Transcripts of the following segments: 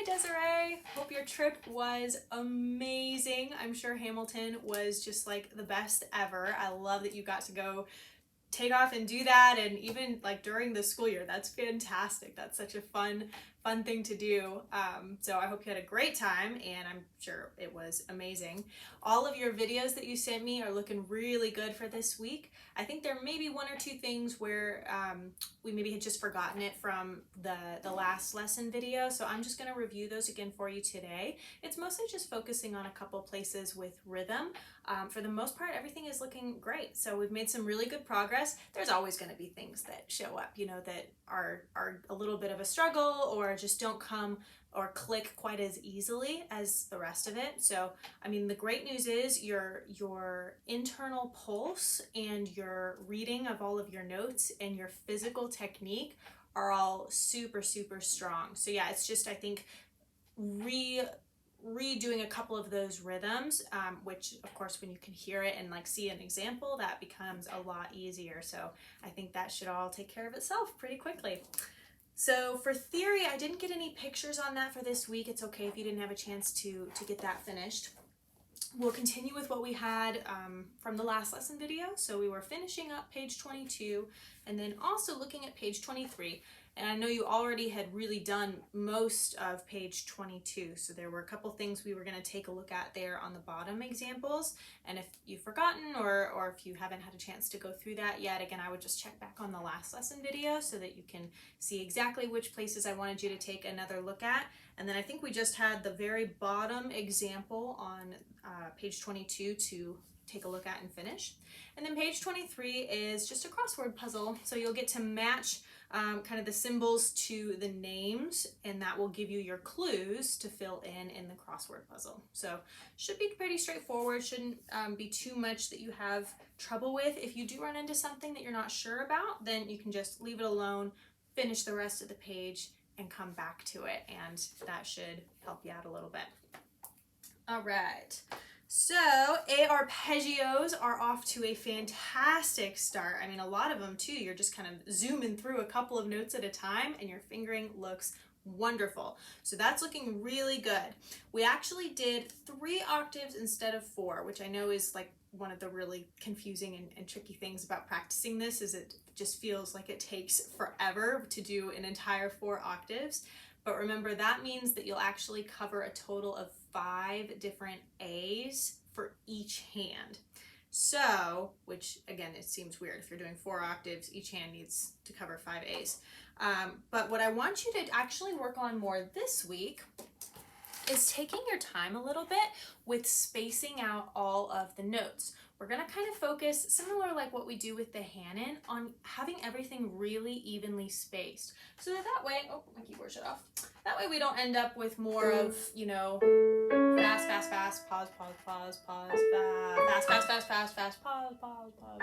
Hi Desirae, hope your trip was amazing. I'm sure Hamilton was just like the best ever. I love that you got to go take off and do that, and even like during the school year. That's fantastic. That's such a fun thing to do. So I hope you had a great time, and I'm sure it was amazing. All of your videos that you sent me are looking really good for this week. I think there may be one or two things where we maybe had just forgotten it from the last lesson video, so I'm just going to review those again for you today. It's mostly just focusing on a couple places with rhythm. For the most part, everything is looking great. So we've made some really good progress. There's always going to be things that show up, you know, that are a little bit of a struggle or just don't come or click quite as easily as the rest of it. So, I mean, the great news is your internal pulse and your reading of all of your notes and your physical technique are all super, super strong. So yeah, it's just, I think, redoing a couple of those rhythms, which of course when you can hear it and like see an example, that becomes a lot easier. So I think that should all take care of itself pretty quickly. So for theory, I didn't get any pictures on that for this week. It's okay if you didn't have a chance to get that finished. We'll continue with what we had from the last lesson video. So we were finishing up page 22 and then also looking at page 23. And I know you already had really done most of page 22. So there were a couple things we were going to take a look at there on the bottom examples. And if you've forgotten or if you haven't had a chance to go through that yet, again, I would just check back on the last lesson video so that you can see exactly which places I wanted you to take another look at. And then I think we just had the very bottom example on page 22 to take a look at and finish. And then page 23 is just a crossword puzzle. So you'll get to match kind of the symbols to the names, and that will give you your clues to fill in the crossword puzzle. So should be pretty straightforward, shouldn't be too much that you have trouble with. If you do run into something that you're not sure about, then you can just leave it alone, finish the rest of the page, and come back to it, and that should help you out a little bit. All right. So arpeggios are off to a fantastic start. I mean, a lot of them too. You're just kind of zooming through a couple of notes at a time, and your fingering looks wonderful. So that's looking really good. We actually did 3 octaves instead of 4, which I know is like one of the really confusing and tricky things about practicing this, is it just feels like it takes forever to do an entire 4 octaves. But remember, that means that you'll actually cover a total of 5 different A's for each hand. So, which again, it seems weird if you're doing 4 octaves, each hand needs to cover 5 A's. But what I want you to actually work on more this week is taking your time a little bit with spacing out all of the notes. We're gonna kind of focus, similar like what we do with the Hanon, on having everything really evenly spaced. So that way, oh, my keyboard shut off. That way we don't end up with more of, you know, fast, fast, fast, pause, pause, pause, pause, fast, fast, fast, fast, fast, pause, pause, pause.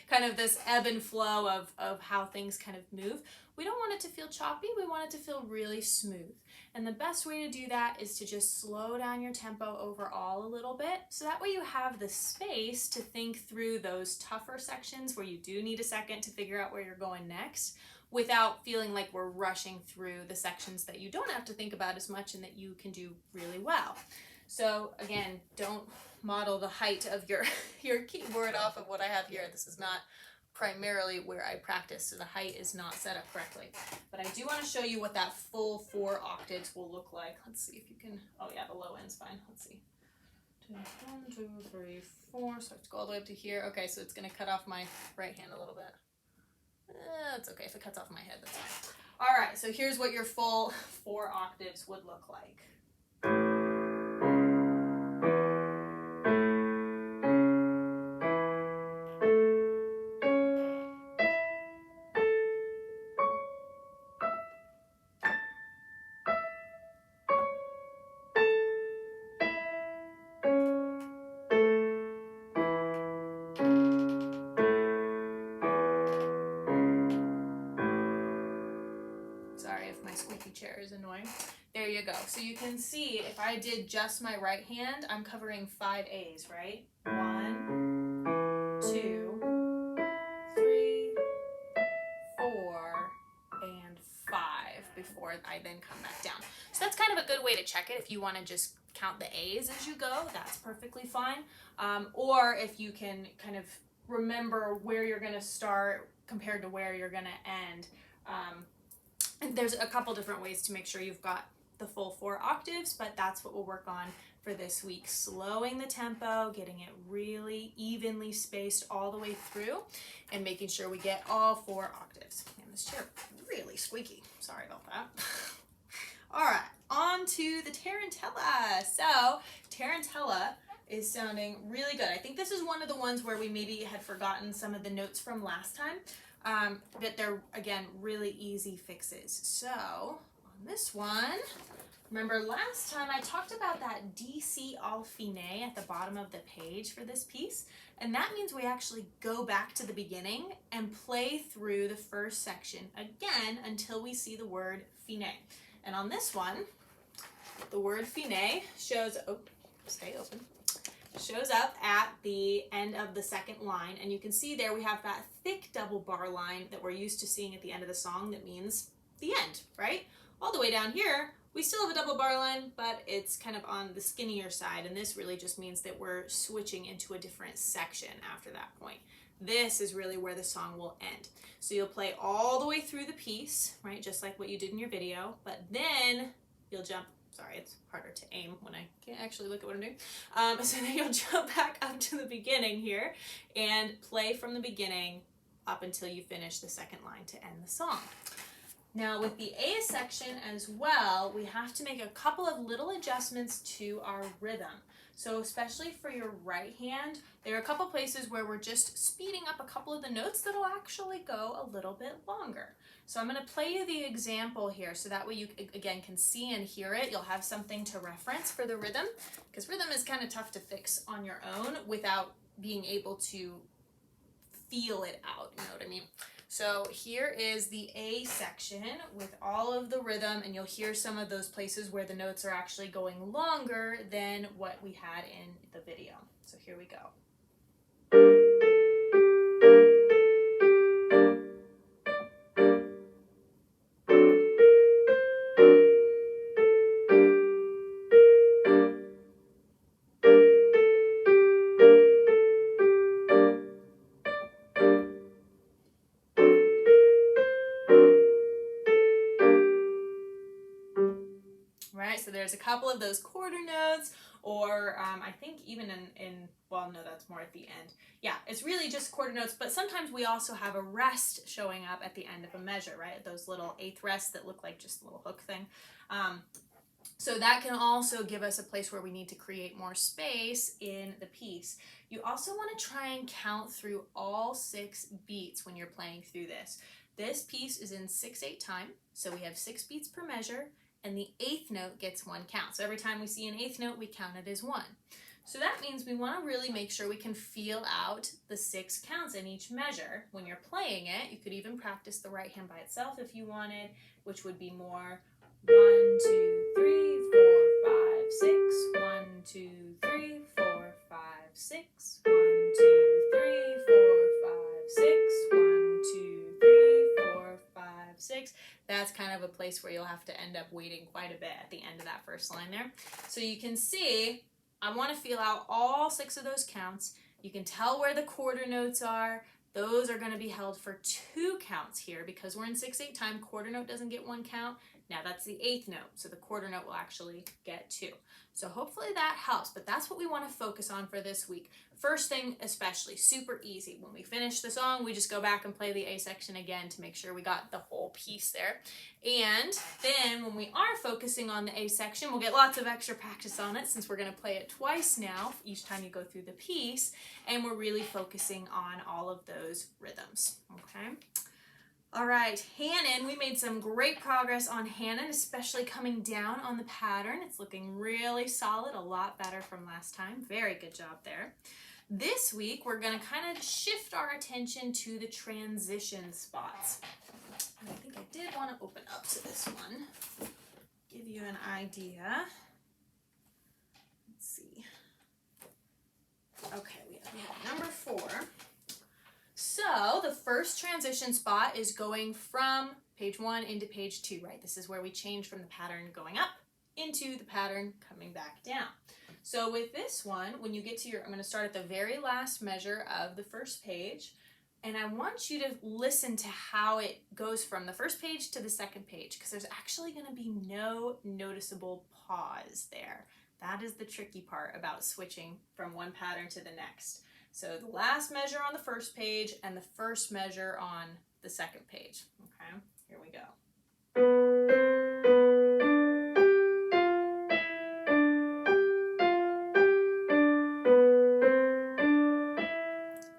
Kind of this ebb and flow of how things kind of move. We don't want it to feel choppy, we want it to feel really smooth. And the best way to do that is to just slow down your tempo overall a little bit, so that way you have the space to think through those tougher sections where you do need a second to figure out where you're going next, without feeling like we're rushing through the sections that you don't have to think about as much and that you can do really well. So again, don't model the height of your keyboard off of what I have here. This is not primarily where I practice, so the height is not set up correctly. But I do want to show you what that full 4 octaves will look like. Let's see if you can, oh yeah, the low end's fine. Let's see. 1, 2, 3, 4, so I have to go all the way up to here. Okay, so it's going to cut off my right hand a little bit. That's okay, if it cuts off my head, that's fine. All right, so here's what your full 4 octaves would look like. Sorry if my squeaky chair is annoying. There you go. So you can see if I did just my right hand, I'm covering 5 A's, right? 1, 2, 3, 4, and 5 before I then come back down. So that's kind of a good way to check it. If you want to just count the A's as you go, that's perfectly fine. Or if you can kind of remember where you're going to start compared to where you're going to end. And there's a couple different ways to make sure you've got the full 4 octaves, but that's what we'll work on for this week. Slowing the tempo, getting it really evenly spaced all the way through, and making sure we get all 4 octaves. And this chair really squeaky. Sorry about that. All right, on to the Tarantella. So Tarantella is sounding really good. I think this is one of the ones where we maybe had forgotten some of the notes from last time, but they're, again, really easy fixes. So on this one, remember last time I talked about that DC all fine at the bottom of the page for this piece, and that means we actually go back to the beginning and play through the first section again until we see the word fine. And on this one, the word fine shows, oh, stay open, shows up at the end of the second line, and you can see there we have that thick double bar line that we're used to seeing at the end of the song that means the end, right? All the way down here, we still have a double bar line, but it's kind of on the skinnier side, and this really just means that we're switching into a different section after that point. This is really where the song will end. So you'll play all the way through the piece, right, just like what you did in your video, but then you'll jump, sorry, it's harder to aim when I can't actually look at what I'm doing. So then you'll jump back up to the beginning here and play from the beginning up until you finish the second line to end the song. Now with the A section as well, we have to make a couple of little adjustments to our rhythm. So especially for your right hand, there are a couple places where we're just speeding up a couple of the notes that'll actually go a little bit longer. So I'm going to play you the example here so that way you, again, can see and hear it. You'll have something to reference for the rhythm, because rhythm is kind of tough to fix on your own without being able to feel it out, you know what I mean? So here is the A section with all of the rhythm, and you'll hear some of those places where the notes are actually going longer than what we had in the video. So here we go. Right, so there's a couple of those quarter notes, or I think even well, no, that's more at the end. Yeah, it's really just quarter notes, but sometimes we also have a rest showing up at the end of a measure, right? Those little eighth rests that look like just a little hook thing. So that can also give us a place where we need to create more space in the piece. You also want to try and count through all 6 beats when you're playing through this. This piece is in 6/8 time, so we have 6 beats per measure, and the 8th note gets 1 count. So every time we see an 8th note, we count it as 1. So that means we want to really make sure we can feel out the 6 counts in each measure. When you're playing it, you could even practice the right hand by itself if you wanted, which would be more 1, 2, 3, 4, 5, 6, 1, 2, 3, 4, 5, 6, 1, 2, 3, 4, 5, 6, 1, 2, 3, 4, 5, 6. That's kind of a place where you'll have to end up waiting quite a bit at the end of that first line there. So you can see, I want to feel out all 6 of those counts. You can tell where the quarter notes are. Those are going to be held for 2 counts here because we're in 6/8 time. Quarter note doesn't get 1 count. Now that's the 8th note, so the quarter note will actually get 2. So hopefully that helps, but that's what we want to focus on for this week. First thing especially, super easy. When we finish the song, we just go back and play the A section again to make sure we got the whole piece there. And then when we are focusing on the A section, we'll get lots of extra practice on it since we're going to play it twice now each time you go through the piece, and we're really focusing on all of those rhythms, okay? All right, Hannon, we made some great progress on Hannon, especially coming down on the pattern. It's looking really solid, a lot better from last time. Very good job there. This week, we're gonna kind of shift our attention to the transition spots. And I think I did want to open up to this one, give you an idea. Let's see. Okay, we have number 4. So the first transition spot is going from page 1 into page 2, right? This is where we change from the pattern going up into the pattern coming back down. So with this one, when you get to your, I'm going to start at the very last measure of the first page, and I want you to listen to how it goes from the first page to the second page, because there's actually going to be no noticeable pause there. That is the tricky part about switching from one pattern to the next. So the last measure on the first page and the first measure on the second page. Okay, here we go.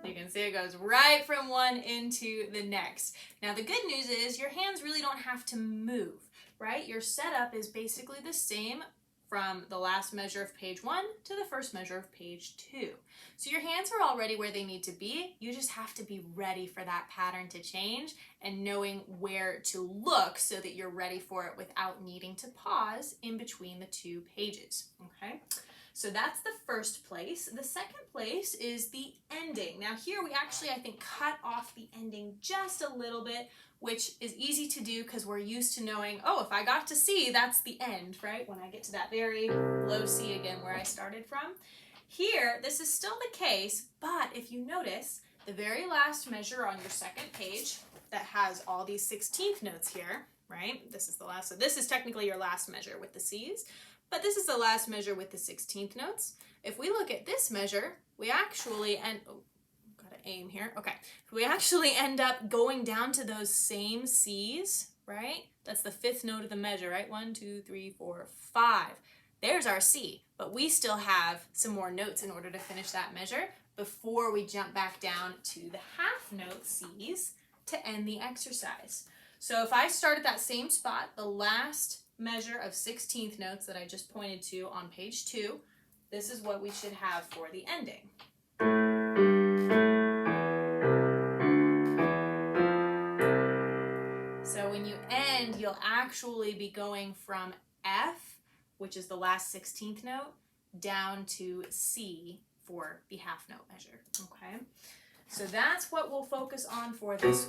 You can see it goes right from one into the next. Now the good news is your hands really don't have to move, right? Your setup is basically the same from the last measure of page 1 to the first measure of page 2. So your hands are already where they need to be. You just have to be ready for that pattern to change and knowing where to look so that you're ready for it without needing to pause in between the two pages, okay? So that's the first place. The second place is the ending. Now here we actually, I think, cut off the ending just a little bit, which is easy to do because we're used to knowing, oh, if I got to C, that's the end, right? When I get to that very low C again where I started from. Here, this is still the case, but if you notice, the very last measure on your second page that has all these 16th notes here, right? This is the last, so this is technically your last measure with the C's, but this is the last measure with the 16th notes. If we look at this measure, we actually aim here. Okay, we actually end up going down to those same C's, right? That's the 5th note of the measure, right? 1, 2, 3, 4, 5. There's our C, but we still have some more notes in order to finish that measure before we jump back down to the half note C's to end the exercise. So if I start at that same spot, the last measure of 16th notes that I just pointed to on page 2, this is what we should have for the ending. So when you end, you'll actually be going from F, which is the last 16th note, down to C for the half note measure, okay? So that's what we'll focus on for this,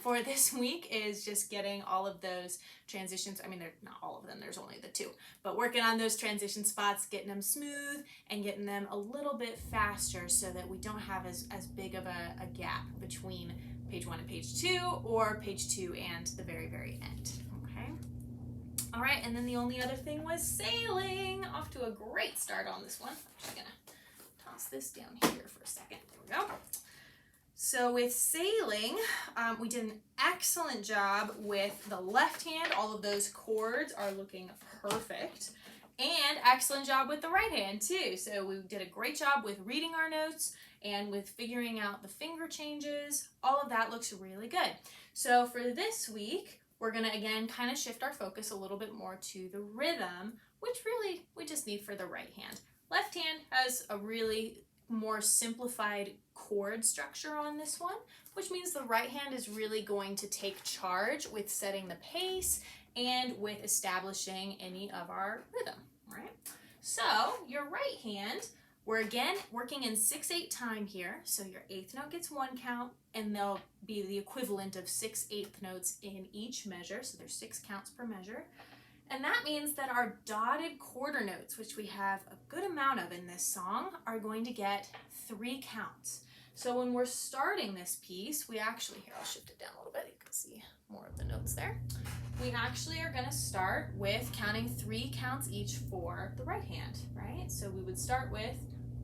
for this week, is just getting all of those transitions. I mean, they're not all of them, there's only the 2, but working on those transition spots, getting them smooth and getting them a little bit faster so that we don't have as big of a gap between page 1 and page 2 or page 2 and the very, very end, okay? All right, and then the only other thing was sailing. Off to a great start on this one. I'm just gonna toss this down here for a second. There we go. So with sailing, we did an excellent job with the left hand. All of those chords are looking perfect. And excellent job with the right hand too. So we did a great job with reading our notes and with figuring out the finger changes. All of that looks really good. So for this week, we're gonna again kind of shift our focus a little bit more to the rhythm, which really we just need for the right hand. Left hand has a really more simplified chord structure on this one, which means the right hand is really going to take charge with setting the pace and with establishing any of our rhythm, right? So your right hand, we're again working in 6/8 time here. So your 8th note gets 1 count, and they'll be the equivalent of 6/8 notes in each measure. So there's 6 counts per measure. And that means that our dotted quarter notes, which we have a good amount of in this song, are going to get 3 counts. So when we're starting this piece, we actually, here, I'll shift it down a little bit, you can see more of the notes there. We actually are gonna start with counting 3 counts each for the right hand, right? So we would start with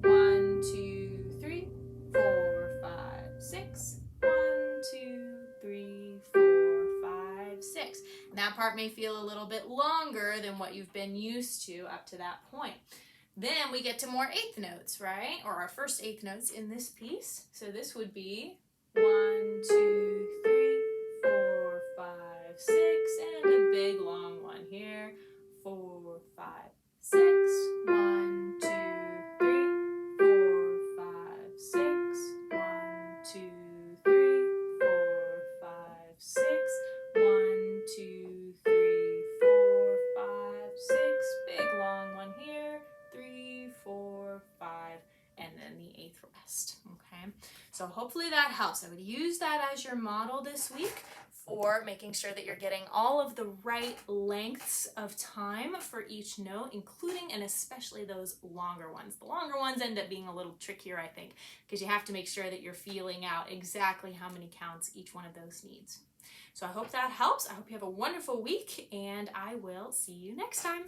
1, 2, 3, 4, 5, 6. 1, 2, 3, 4, 5, 6. And that part may feel a little bit longer than what you've been used to up to that point. Then we get to more 8th notes, right? Or our first 8th notes in this piece. So this would be 1, 2, 3, 4, 5, 6, and a big long one here. 4, 5, 6. 1, 2, 3, 4, 5, 6. 1, 2, 3, 4, 5, 6. 1, 2, 3, 4, 5, 6. Big long one here. 3, 4, 5, and then the 8th rest, okay? So hopefully that helps. I would use that as your model this week or making sure that you're getting all of the right lengths of time for each note, including and especially those longer ones. The longer ones end up being a little trickier, I think, because you have to make sure that you're feeling out exactly how many counts each one of those needs. So I hope that helps. I hope you have a wonderful week, and I will see you next time.